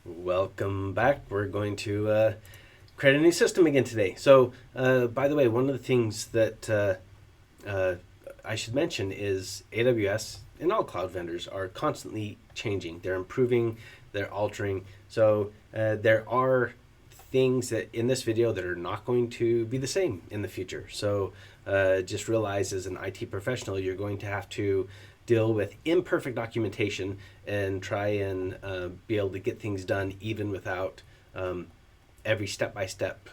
Welcome back. We're going to create a new system again today. So, by the way, one of the things that I should mention is AWS and all cloud vendors are constantly changing. They're improving, they're altering. So, there are things that in this video that are not going to be the same in the future. So, just realize as an IT professional, you're going to have to deal with imperfect documentation and try and be able to get things done even without every step-by-step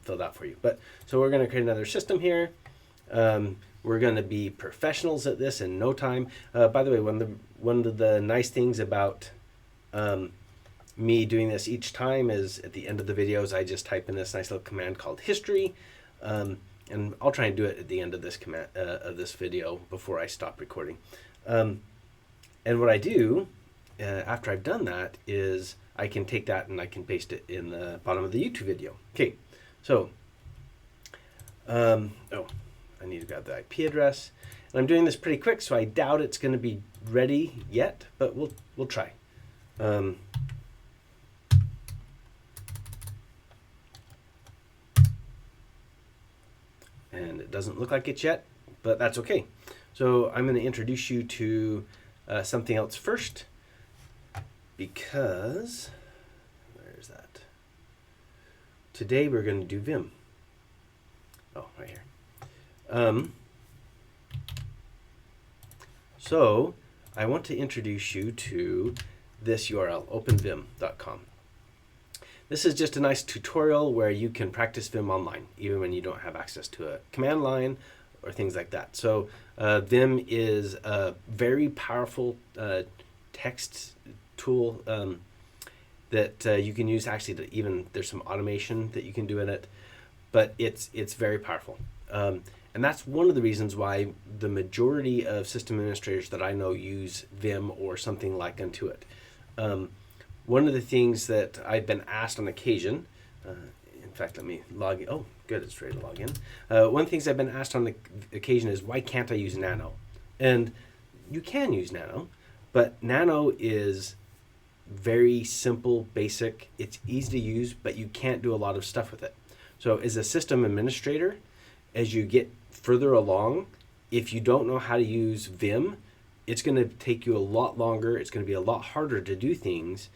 filled out for you. But so we're going to create another system here. We're going to be professionals at this in no time. By the way, one of the nice things about me doing this each time is at the end of the videos, I just type in this nice little command called history. And I'll try and do it at the end of this command of this video before I stop recording. And what I do after I've done that is I can take that and I can paste it in the bottom of the YouTube video. Okay, so I need to grab the IP address, and I'm doing this pretty quick, so I doubt it's going to be ready yet, but we'll try. And it doesn't look like it yet, but that's okay. So I'm going to introduce you to something else first, because where's that? Today we're going to do Vim. Oh, right here. So I want to introduce you to this URL, openvim.com. This is just a nice tutorial where you can practice Vim online, even when you don't have access to a command line or things like that. So Vim is a very powerful text tool that you can use actually to even, there's some automation that you can do in it, but it's very powerful. And that's one of the reasons why the majority of system administrators that I know use Vim or something like unto it. One of the things that I've been asked on occasion, in fact, let me log in. Oh, good, it's ready to log in. One of the things I've been asked on the occasion is, why can't I use Nano? And you can use Nano, but Nano is very simple, basic. It's easy to use, but you can't do a lot of stuff with it. So as a system administrator, as you get further along, if you don't know how to use Vim, it's going to take you a lot longer. It's going to be a lot harder to do things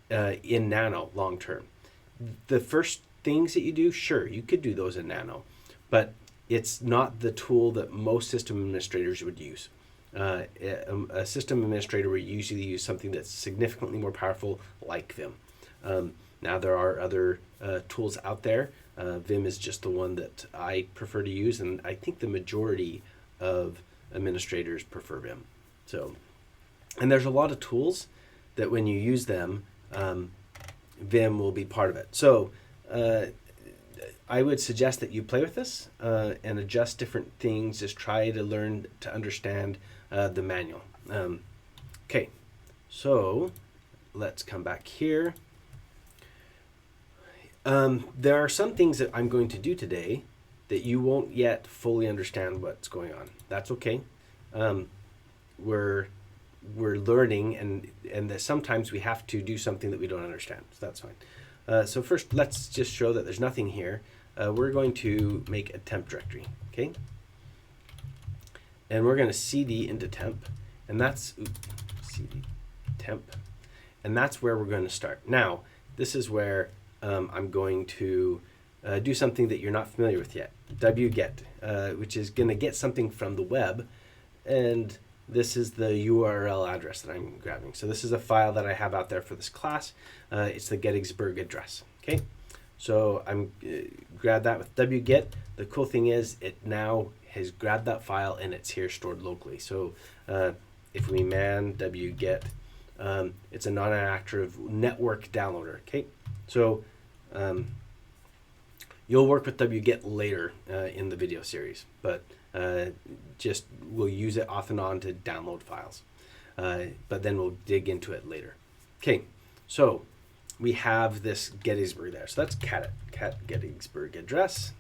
in Nano long term. The first things that you do, sure, you could do those in Nano, but it's not the tool that most system administrators would use. A system administrator would usually use something that's significantly more powerful, like Vim. Now there are other tools out there. Vim is just the one that I prefer to use, and I think the majority of administrators prefer Vim. So, and there's a lot of tools that when you use them, Vim will be part of it. So I would suggest that you play with this and adjust different things. Just try to learn to understand the manual. Okay, so let's come back here. There are some things that I'm going to do today that you won't yet fully understand what's going on. That's okay. We're learning, and that sometimes we have to do something that we don't understand. So that's fine. So first, let's just show that there's nothing here. We're going to make a temp directory, okay? And we're going to cd into temp, and that's cd temp, and that's where we're going to start. Now, this is where I'm going to do something that you're not familiar with yet, wget, which is going to get something from the web, and this is the URL address that I'm grabbing. So this is a file that I have out there for this class. It's the gettysburg address. Okay, so I'm grab that with wget. The cool thing is it now has grabbed that file and it's here stored locally. So if we man wget, it's a non-active network downloader. Okay, so you'll work with wget later in the video series, but just we'll use it off and on to download files, but then we'll dig into it later. Okay, so we have this Gettysburg there. So that's cat Gettysburg address,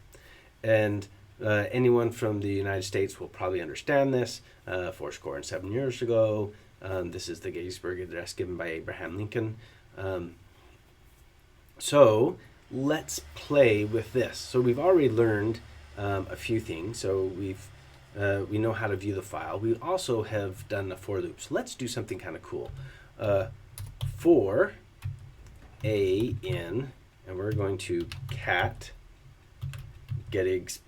and anyone from the United States will probably understand this. 7 years ago, this is the Gettysburg address given by Abraham Lincoln. So let's play with this. So we've already learned a few things. So we know how to view the file. We also have done a for loop. So let's do something kind of cool. For a in, and we're going to cat gettysburg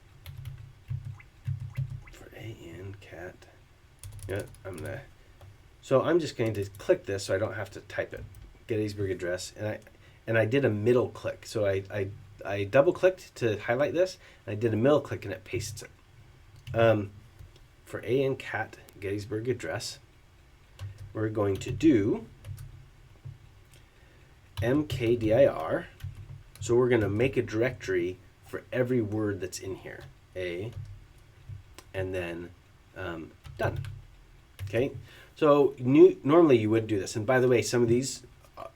for a in cat. Yeah, I'm just going to click this so I don't have to type it. Gettysburg address, and I did a middle click. So I double clicked to highlight this, and I did a middle click and it pastes it. For a in cat Gettysburg address, we're going to do mkdir. So we're going to make a directory for every word that's in here. A, and then done. Okay. So normally you would do this. And by the way, some of these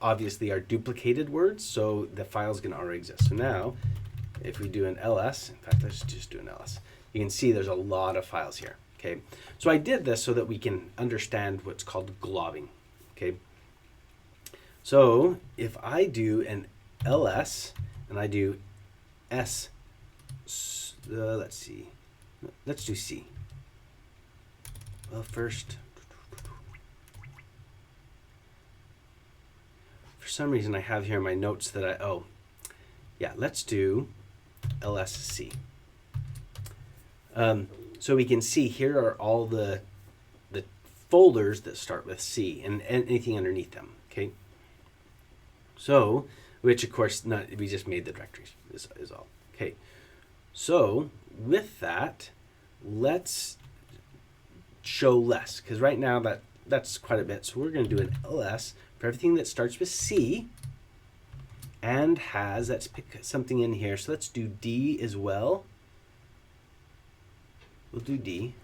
obviously are duplicated words, so the file's going to already exist. So now, if we do an ls, in fact, let's just do an ls. You can see there's a lot of files here. Okay. So I did this so that we can understand what's called globbing. Okay. So if I do an ls and I do s, let's see, let's do c. Well, first, for some reason I have here in my notes that let's do lsc. So we can see here are all the folders that start with C and anything underneath them. Okay. So, which of course we just made the directories is all. Okay. So with that, let's show less, because right now that's quite a bit. So we're going to do an ls for everything that starts with C and let's pick something in here. So let's do D as well. We'll do D.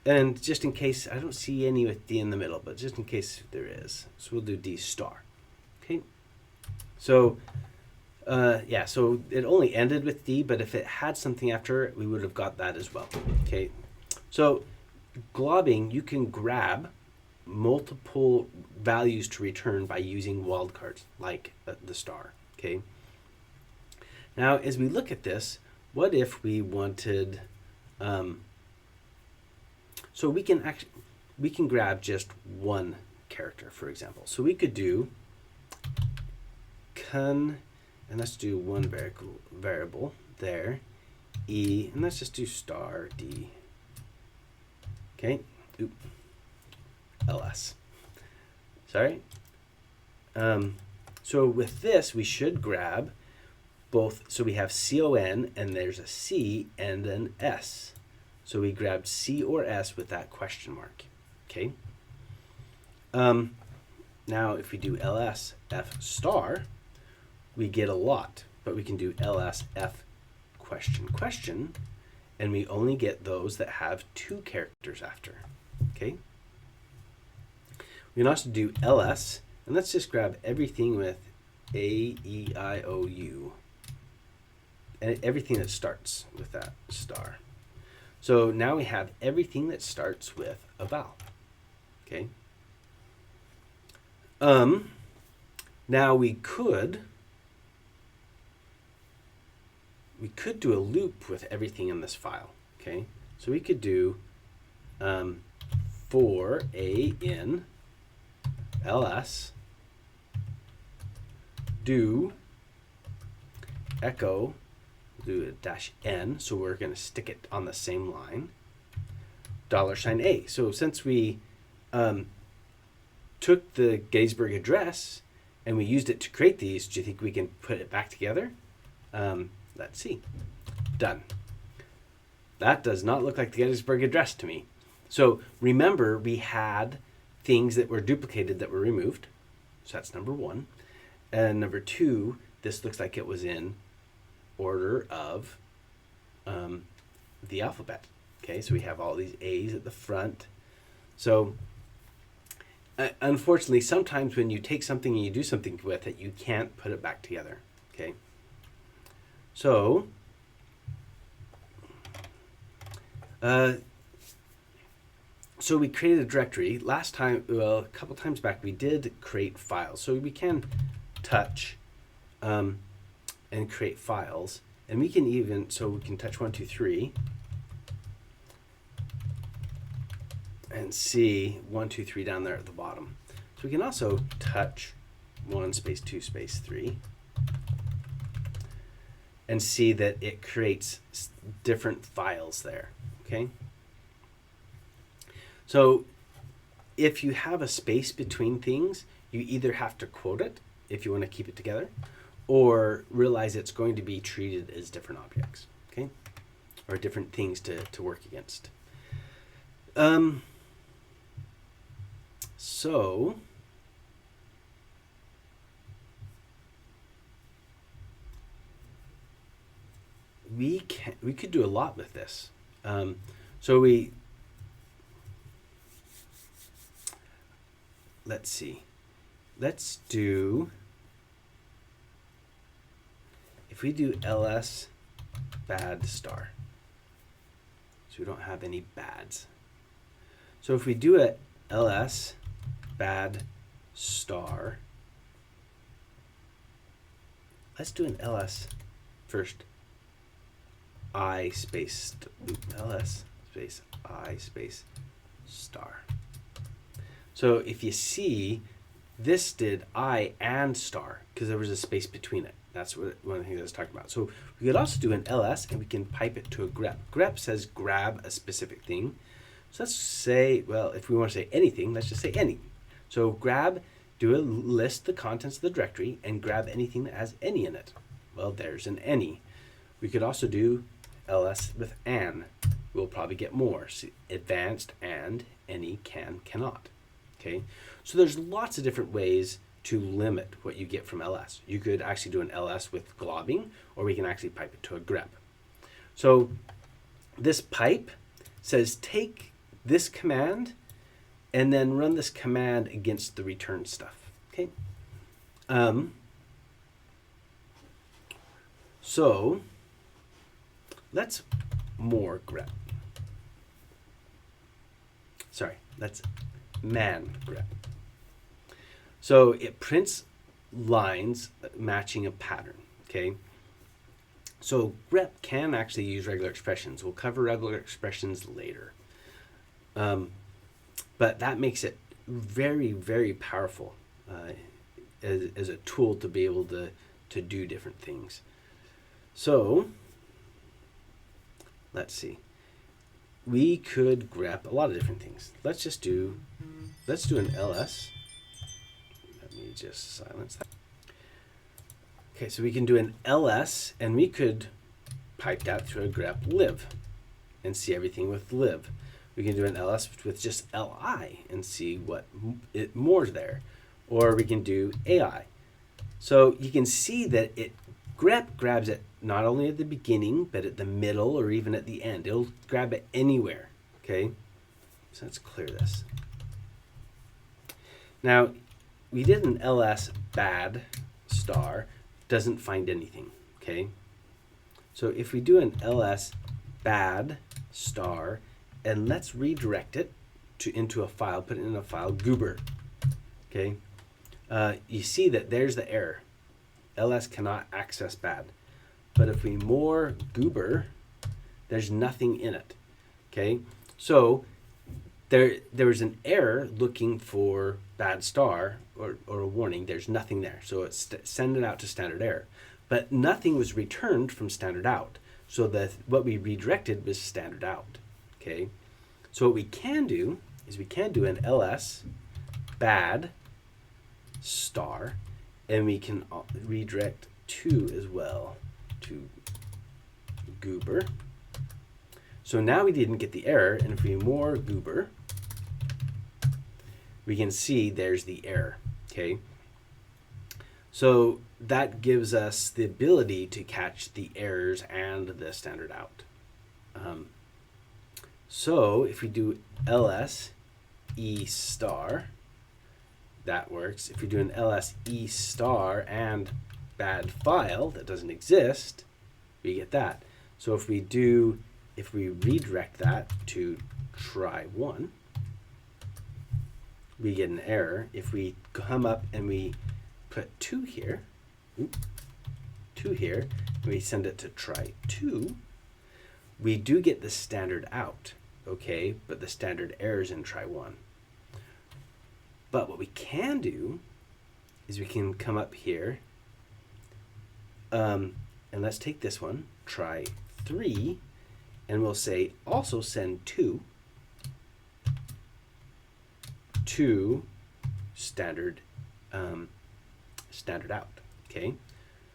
And just in case, I don't see any with D in the middle, but just in case there is. So we'll do D star. Okay. So, so it only ended with D, but if it had something after it, we would have got that as well. Okay. So globbing, you can grab multiple values to return by using wildcards, like the star. Okay. Now, as we look at this, what if we wanted... so we can grab just one character, for example. So we could do and let's do one variable there, e, and let's just do star d. Okay, ls. Sorry. So with this, we should grab both. So we have con, and there's a c and an s. So we grabbed C or S with that question mark. Okay. Now if we do ls f star, we get a lot, but we can do ls f question, and we only get those that have two characters after. Okay. We can also do ls, and let's just grab everything with aeiou, and everything that starts with that star. So now we have everything that starts with a vowel. Okay. Now we could do a loop with everything in this file. Okay. So we could do for a in ls do echo, do a -n, so we're going to stick it on the same line, $a. So since we took the Gettysburg address and we used it to create these, do you think we can put it back together? Let's see. Done. That does not look like the Gettysburg address to me. So remember, we had things that were duplicated that were removed. So that's number one. And number two, this looks like it was in order of the alphabet. Okay, so we have all these A's at the front. So unfortunately, sometimes when you take something and you do something with it, you can't put it back together. Okay, so so we created a directory. Last time, well, a couple times back, we did create files. So we can touch and create files. And we can even, so we can touch 1, 2, 3 and see 1, 2, 3 down there at the bottom. So we can also touch 1 space 2 space 3 and see that it creates different files there, okay? So if you have a space between things, you either have to quote it if you want to keep it together, or realize it's going to be treated as different objects, okay? Or different things to work against. So we could do a lot with this. Let's see. Let's do, if we do ls bad star, so we don't have any bads. So if we do a ls bad star, let's do an ls first I space ls space I space star. So if you see, this did I and star because there was a space between it. That's what one of the things I was talking about. So we could also do an ls and we can pipe it to a grep. Grep says grab a specific thing. So let's say, well, if we want to say anything, let's just say any. So grab, list the contents of the directory and grab anything that has any in it. Well, there's an any. We could also do ls with an. We'll probably get more. See, advanced and any, can, cannot. Okay, so there's lots of different ways to limit what you get from ls. You could actually do an ls with globbing, or we can actually pipe it to a grep. So this pipe says take this command and then run this command against the return stuff. Okay. So let's more grep. Sorry, let's man grep. So it prints lines matching a pattern, okay? So grep can actually use regular expressions. We'll cover regular expressions later. But that makes it very, very powerful as a tool to be able to do different things. So let's see. We could grep a lot of different things. Let's do an ls. Let me just silence that. Okay, so we can do an ls and we could pipe that through a grep live and see everything with live. We can do an ls with just li and see what more's there. Or we can do ai. So you can see that grep grabs it not only at the beginning, but at the middle or even at the end. It'll grab it anywhere, okay? So let's clear this. Now, we did an ls bad star, doesn't find anything, okay? So if we do an ls bad star, and let's redirect it into a file, put it in a file, guber, okay? You see that there's the error. ls cannot access bad. But if we more guber, there's nothing in it, okay? So there was an error looking for bad star or a warning. There's nothing there. So it's send it out to standard error. But nothing was returned from standard out. So what we redirected was standard out, okay? So what we can do is we can do an ls bad star, and we can redirect to as well to guber. So now we didn't get the error, and if we more guber, we can see there's the error, okay? So that gives us the ability to catch the errors and the standard out. So if we do ls e star, that works. If we do an ls e star and bad file that doesn't exist, we get that. So if we redirect that to try 1, we get an error. If we come up and we put 2 here, 2 here, and we send it to try 2, we do get the standard out, okay, but the standard errors in try 1. But what we can do is we can come up here, and let's take this one, try 3, and we'll say also send 2 to standard standard out. Okay,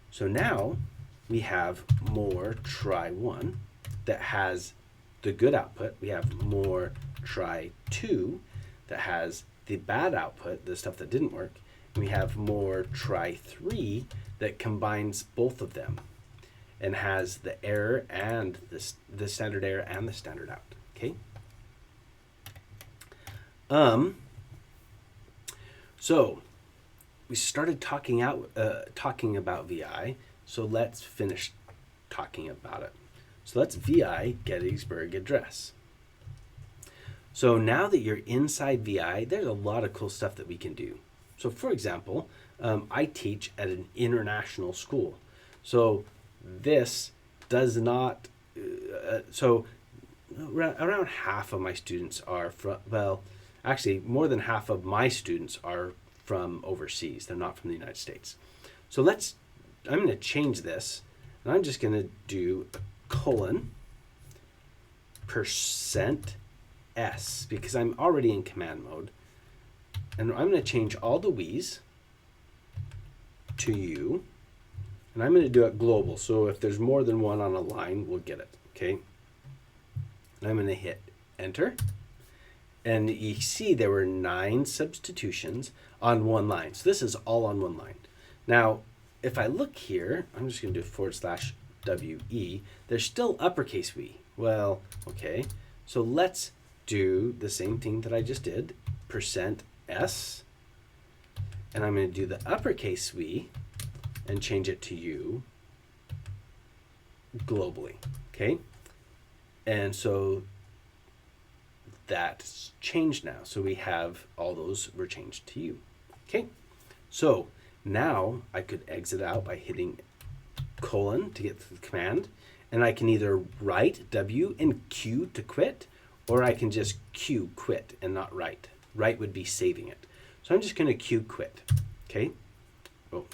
so now we have more try 1 that has the good output. We have more try 2 that has the bad output, the stuff that didn't work. And we have more try 3 that combines both of them and has the error and the standard error and the standard out. Okay. So we started talking about VI. So let's finish talking about it. So let's VI Gettysburg address. So now that you're inside VI, there's a lot of cool stuff that we can do. So for example, I teach at an international school. So this does not, so around half of my students are from, well, actually more than half of my students are from overseas. They're not from the United States. So I'm going to change this, and I'm just going to do a colon %s because I'm already in command mode. And I'm going to change all the we's to you, and I'm going to do it global. So if there's more than one on a line, we'll get it. Okay. And I'm going to hit enter. And you see there were 9 substitutions on one line. So this is all on one line. Now, if I look here, I'm just going to do /WE. There's still uppercase we. Well, okay. So let's do the same thing that I just did, %s. And I'm going to do the uppercase we and change it to you globally. Okay. And so that's changed now. So we have all those were changed to you. Okay. So now I could exit out by hitting colon to get to the command, and I can either write W and Q to quit, or I can just Q quit and not write. Write would be saving it. So I'm just going to Q quit. Okay. Oh.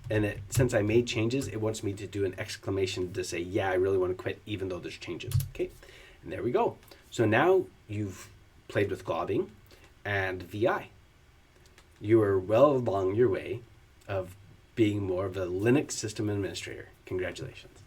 And since I made changes, it wants me to do an exclamation to say, yeah, I really want to quit, even though there's changes. Okay. And there we go. So now you've played with globbing and VI. You are well along your way of being more of a Linux system administrator. Congratulations.